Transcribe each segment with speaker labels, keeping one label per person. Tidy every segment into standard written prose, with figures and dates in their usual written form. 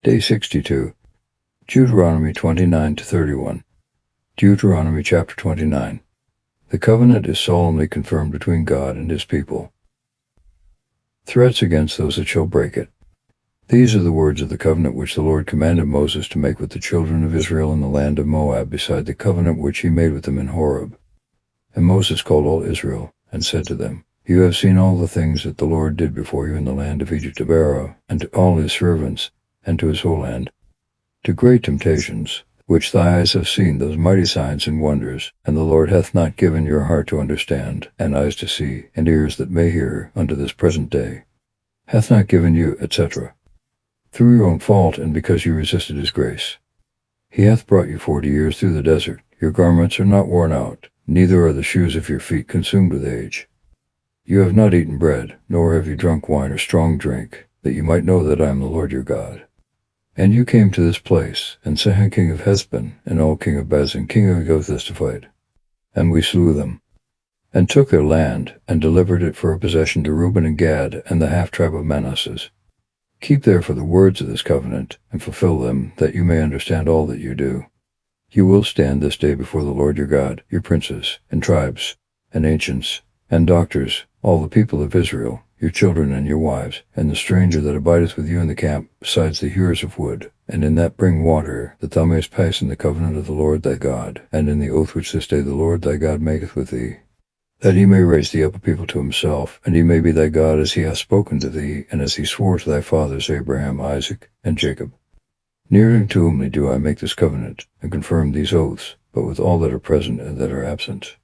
Speaker 1: Day 62. Deuteronomy 29-31. Deuteronomy chapter 29. The covenant is solemnly confirmed between God and his people. Threats against those that shall break it. These are the words of the covenant which the Lord commanded Moses to make with the children of Israel in the land of Moab, beside the covenant which he made with them in Horeb. And Moses called all Israel, and said to them, You have seen all the things that the Lord did before you in the land of Egypt, to Pharaoh, and to all his servants, and to his whole land, to great temptations, which thy eyes have seen, those mighty signs and wonders, and the Lord hath not given your heart to understand, and eyes to see, and ears that may hear, unto this present day, hath not given you, etc. Through your own fault, and because you resisted his grace. He hath brought you 40 years through the desert. Your garments are not worn out, neither are the shoes of your feet consumed with age. You have not eaten bread, nor have you drunk wine or strong drink, that you might know that I am the Lord your God. And you came to this place, and Sihon king of Heshbon, and Og king of Bazan king of Oth testified. And we slew them, and took their land, and delivered it for a possession to Reuben and Gad, and the half-tribe of Manasseh. Keep therefore the words of this covenant, and fulfill them, that you may understand all that you do. You will stand this day before the Lord your God, your princes, and tribes, and ancients, and doctors, all the people of Israel, your children and your wives, and the stranger that abideth with you in the camp, besides the hewers of wood, and in that bring water, that thou mayest pass in the covenant of the Lord thy God, and in the oath which this day the Lord thy God maketh with thee, that he may raise thee up a people to himself, and he may be thy God as he hath spoken to thee, and as he swore to thy fathers Abraham, Isaac, and Jacob. Near unto whom do I make this covenant, and confirm these oaths, but with all that are present and that are absent.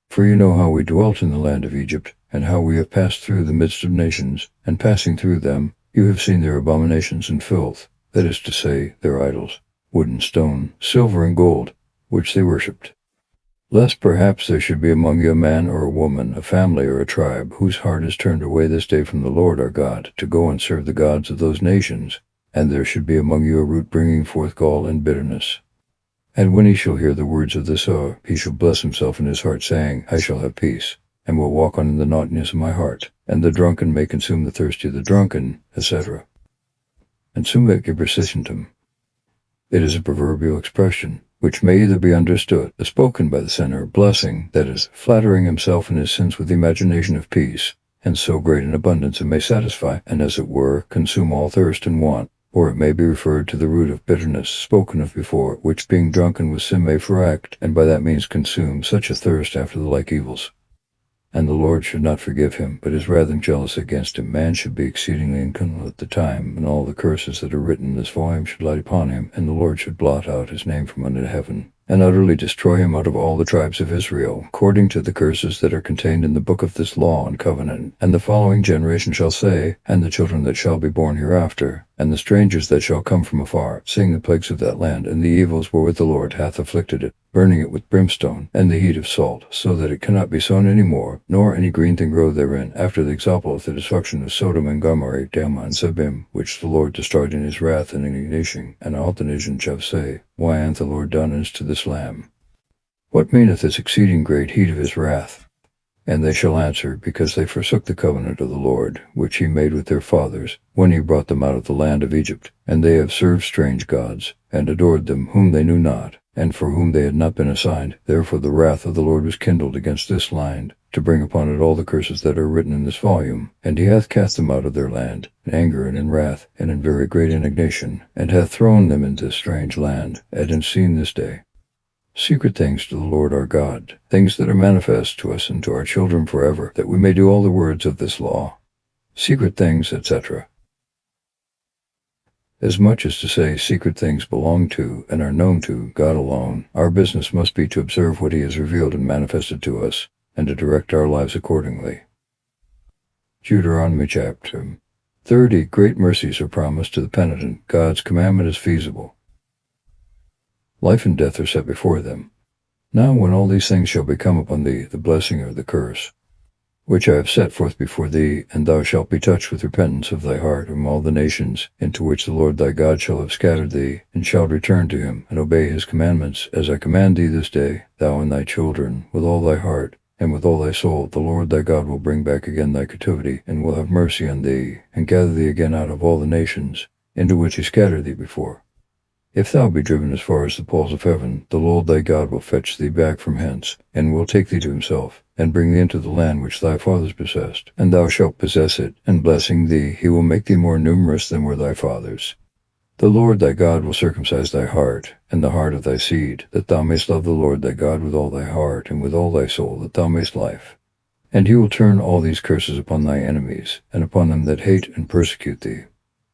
Speaker 1: For you know how we dwelt in the land of Egypt, and how we have passed through the midst of nations, and passing through them, you have seen their abominations and filth, that is to say, their idols, wood and stone, silver and gold, which they worshipped. Lest perhaps there should be among you a man or a woman, a family or a tribe, whose heart is turned away this day from the Lord our God, to go and serve the gods of those nations, and there should be among you a root bringing forth gall and bitterness. And when he shall hear the words of this oath, he shall bless himself in his heart, saying, I shall have peace, and will walk on in the naughtiness of my heart, and the drunken may consume the thirsty of the drunken, etc. And sumet gebrisitantum. It is a proverbial expression, which may either be understood as spoken by the sinner, blessing, that is, flattering himself in his sins with the imagination of peace, and so great an abundance it may satisfy, and as it were, consume all thirst and want, or it may be referred to the root of bitterness spoken of before, which being drunken with sin may fract, and by that means consume such a thirst after the like evils. And the Lord should not forgive him, but is rather jealous against him. Man should be exceedingly incontinent at the time, and all the curses that are written in this volume should light upon him, and the Lord should blot out his name from under heaven, and utterly destroy him out of all the tribes of Israel, according to the curses that are contained in the book of this law and covenant. And the following generation shall say, and the children that shall be born hereafter, and the strangers that shall come from afar, seeing the plagues of that land, and the evils wherewith the Lord hath afflicted it, burning it with brimstone, and the heat of salt, so that it cannot be sown any more, nor any green thing grow therein, after the example of the destruction of Sodom and Gomorrah, Admah and Zebim, which the Lord destroyed in his wrath and indignation. And all the nations shall say, Why hath the Lord done this to this lamb? What meaneth this exceeding great heat of his wrath? And they shall answer, because they forsook the covenant of the Lord, which he made with their fathers, when he brought them out of the land of Egypt, and they have served strange gods, and adored them whom they knew not, and for whom they had not been assigned. Therefore the wrath of the Lord was kindled against this land, to bring upon it all the curses that are written in this volume. And he hath cast them out of their land, in anger and in wrath, and in very great indignation, and hath thrown them into this strange land, and in seen this day. Secret things to the Lord our God, things that are manifest to us and to our children forever, that we may do all the words of this law. Secret things, etc. As much as to say secret things belong to, and are known to, God alone. Our business must be to observe what he has revealed and manifested to us, and to direct our lives accordingly. Deuteronomy chapter 30. Great mercies are promised to the penitent. God's commandment is feasible. Life and death are set before them. Now when all these things shall be come upon thee, the blessing or the curse, which I have set forth before thee, and thou shalt be touched with repentance of thy heart from all the nations into which the Lord thy God shall have scattered thee, and shalt return to him, and obey his commandments, as I command thee this day, thou and thy children, with all thy heart, and with all thy soul, the Lord thy God will bring back again thy captivity, and will have mercy on thee, and gather thee again out of all the nations, into which he scattered thee before. If thou be driven as far as the poles of heaven, the Lord thy God will fetch thee back from hence, and will take thee to himself, and bring thee into the land which thy fathers possessed, and thou shalt possess it, and blessing thee, he will make thee more numerous than were thy fathers. The Lord thy God will circumcise thy heart, and the heart of thy seed, that thou mayst love the Lord thy God with all thy heart, and with all thy soul, that thou mayst life. And he will turn all these curses upon thy enemies, and upon them that hate and persecute thee.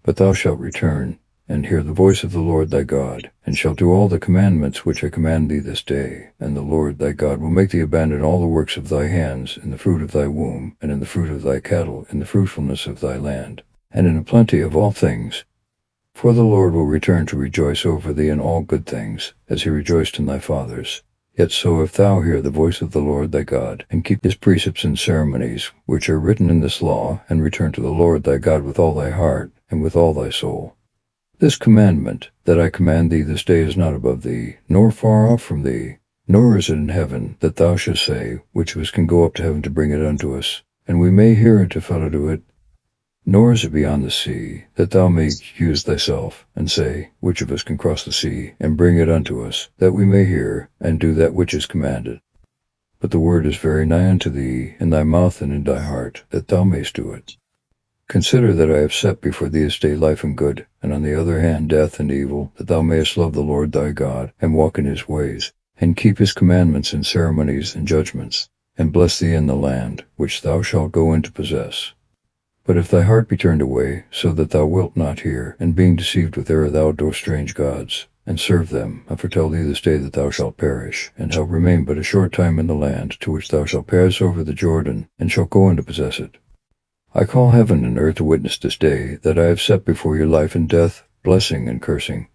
Speaker 1: But thou shalt return, and hear the voice of the Lord thy God, and shalt do all the commandments which I command thee this day. And the Lord thy God will make thee abandon all the works of thy hands, in the fruit of thy womb, and in the fruit of thy cattle, in the fruitfulness of thy land, and in the plenty of all things. For the Lord will return to rejoice over thee in all good things, as he rejoiced in thy fathers. Yet so if thou hear the voice of the Lord thy God, and keep his precepts and ceremonies, which are written in this law, and return to the Lord thy God with all thy heart, and with all thy soul. This commandment that I command thee this day is not above thee, nor far off from thee, nor is it in heaven, that thou shouldst say, which of us can go up to heaven to bring it unto us, and we may hear it to follow to it? Nor is it beyond the sea, that thou mayst accuse thyself, and say, which of us can cross the sea, and bring it unto us, that we may hear, and do that which is commanded? But the word is very nigh unto thee, in thy mouth and in thy heart, that thou mayst do it. Consider that I have set before thee this day life and good, and on the other hand death and evil, that thou mayest love the Lord thy God, and walk in his ways, and keep his commandments and ceremonies and judgments, and bless thee in the land, which thou shalt go in to possess. But if thy heart be turned away, so that thou wilt not hear, and being deceived with error thou adore strange gods, and serve them, I foretell thee this day that thou shalt perish, and shalt remain but a short time in the land, to which thou shalt pass over the Jordan, and shalt go in to possess it. I call heaven and earth to witness this day, that I have set before you life and death, blessing and cursing.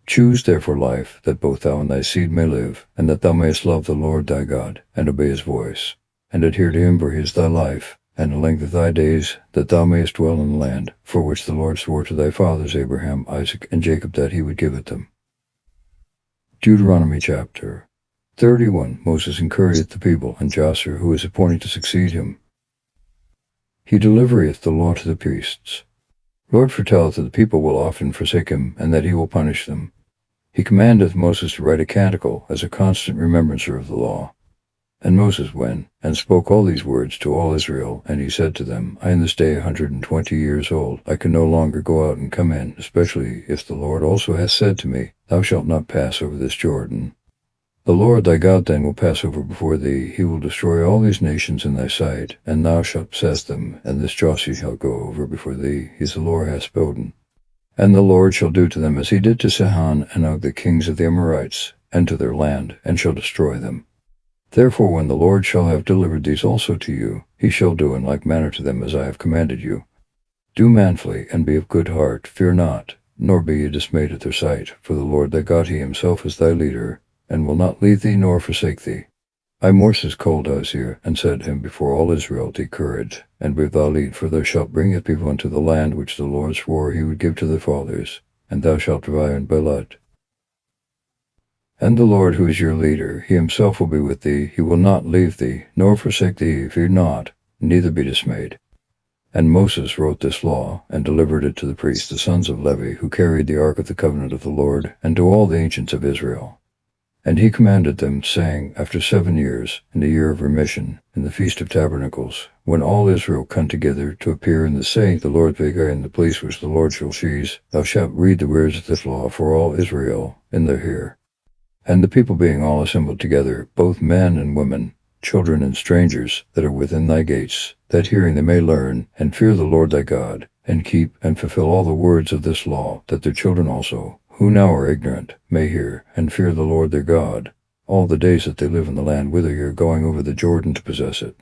Speaker 1: Choose therefore life, that both thou and thy seed may live, and that thou mayest love the Lord thy God, and obey his voice, and adhere to him, for he is thy life, and the length of thy days, that thou mayest dwell in the land, for which the Lord swore to thy fathers Abraham, Isaac, and Jacob, that he would give it them. Deuteronomy chapter 31. Moses encourageth the people, and Joshua, who is appointed to succeed him. He delivereth the law to the priests. Lord foretelleth that the people will often forsake him, and that he will punish them. He commandeth Moses to write a canticle, as a constant remembrancer of the law. And Moses went, and spoke all these words to all Israel, and he said to them, I am this day 120 years old. I can no longer go out and come in, especially if the Lord also hath said to me, Thou shalt not pass over this Jordan. The Lord thy God then will pass over before thee. He will destroy all these nations in thy sight, and thou shalt possess them, and this Joshua shall go over before thee. He is the Lord hath spoken. And the Lord shall do to them as he did to Sihon and Og, the kings of the Amorites, and to their land, and shall destroy them. Therefore when the Lord shall have delivered these also to you, he shall do in like manner to them as I have commanded you. Do manfully, and be of good heart, fear not, nor be ye dismayed at their sight, for the Lord thy God, he himself is thy leader, and will not leave thee nor forsake thee. I Moses called Uzziah, and said to him before all Israel, Take courage, and be thou lead, for thou shalt bring the people unto the land which the Lord swore he would give to their fathers, and thou shalt divide in blood. And the Lord, who is your leader, he himself will be with thee. He will not leave thee, nor forsake thee. Fear not, neither be dismayed. And Moses wrote this law, and delivered it to the priests, the sons of Levi, who carried the ark of the covenant of the Lord, and to all the ancients of Israel. And he commanded them, saying, After 7 years, in the year of remission, in the feast of tabernacles, when all Israel come together to appear in the saying the Lord thy God in the place which the Lord shall choose, thou shalt read the words of this law for all Israel in their ear. And the people being all assembled together, both men and women, children and strangers, that are within thy gates, that hearing they may learn, and fear the Lord thy God, and keep and fulfill all the words of this law, that their children also, who now are ignorant, may hear, and fear the Lord their God, all the days that they live in the land whither ye are going over the Jordan to possess it.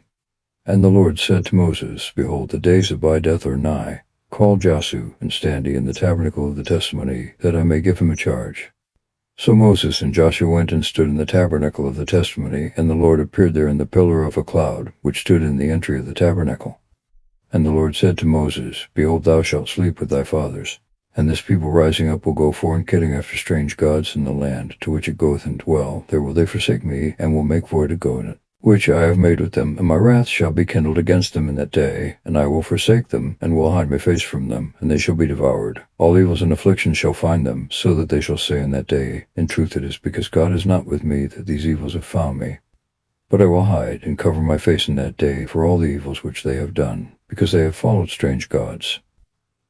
Speaker 1: And the Lord said to Moses, Behold, the days of my death are nigh. Call Joshua, and stand ye in the tabernacle of the testimony, that I may give him a charge. So Moses and Joshua went and stood in the tabernacle of the testimony, and the Lord appeared there in the pillar of a cloud, which stood in the entry of the tabernacle. And the Lord said to Moses, Behold, thou shalt sleep with thy fathers. And this people rising up will go fornicating after strange gods in the land, to which it goeth and dwell. There will they forsake me, and will make void to go in it. which I have made with them, and my wrath shall be kindled against them in that day, and I will forsake them, and will hide my face from them, and they shall be devoured. All evils and afflictions shall find them, so that they shall say in that day, In truth it is because God is not with me that these evils have found me. But I will hide and cover my face in that day for all the evils which they have done, because they have followed strange gods.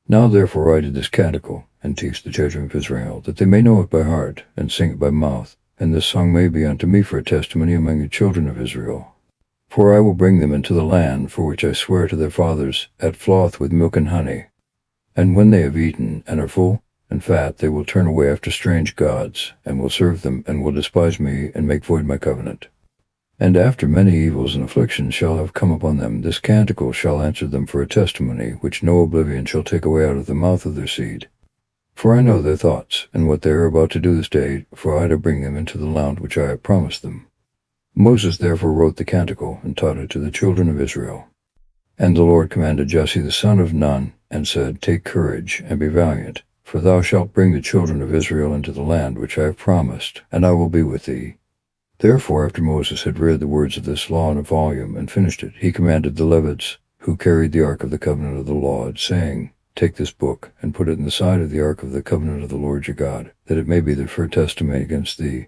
Speaker 1: Now therefore write this canticle, and teach the children of Israel, that they may know it by heart, and sing it by mouth, and this song may be unto me for a testimony among the children of Israel. For I will bring them into the land for which I swear to their fathers, at froth with milk and honey. And when they have eaten, and are full and fat, they will turn away after strange gods, and will serve them, and will despise me, and make void my covenant. And after many evils and afflictions shall have come upon them, this canticle shall answer them for a testimony, which no oblivion shall take away out of the mouth of their seed. For I know their thoughts, and what they are about to do this day, for I to bring them into the land which I have promised them. Moses therefore wrote the canticle, and taught it to the children of Israel. And the Lord commanded Jesse the son of Nun, and said, Take courage, and be valiant, for thou shalt bring the children of Israel into the land which I have promised, and I will be with thee. Therefore after Moses had read the words of this law in a volume, and finished it, he commanded the Levites, who carried the ark of the covenant of the Lord, saying, Take this book, and put it in the side of the ark of the covenant of the Lord your God, that it may be there for a testimony against thee.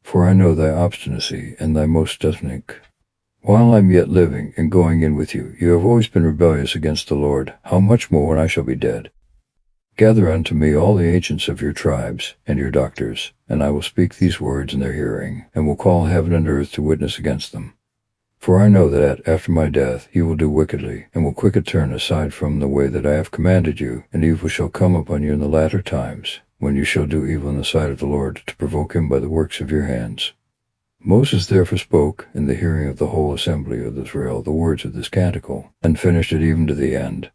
Speaker 1: For I know thy obstinacy, and thy most deafening. While I am yet living, and going in with you, you have always been rebellious against the Lord. How much more when I shall be dead? Gather unto me all the ancients of your tribes, and your doctors, and I will speak these words in their hearing, and will call heaven and earth to witness against them. For I know that after my death you will do wickedly, and will quickly turn aside from the way that I have commanded you, and evil shall come upon you in the latter times, when you shall do evil in the sight of the Lord, to provoke him by the works of your hands. Moses therefore spoke in the hearing of the whole assembly of Israel the words of this canticle, and finished it even to the end.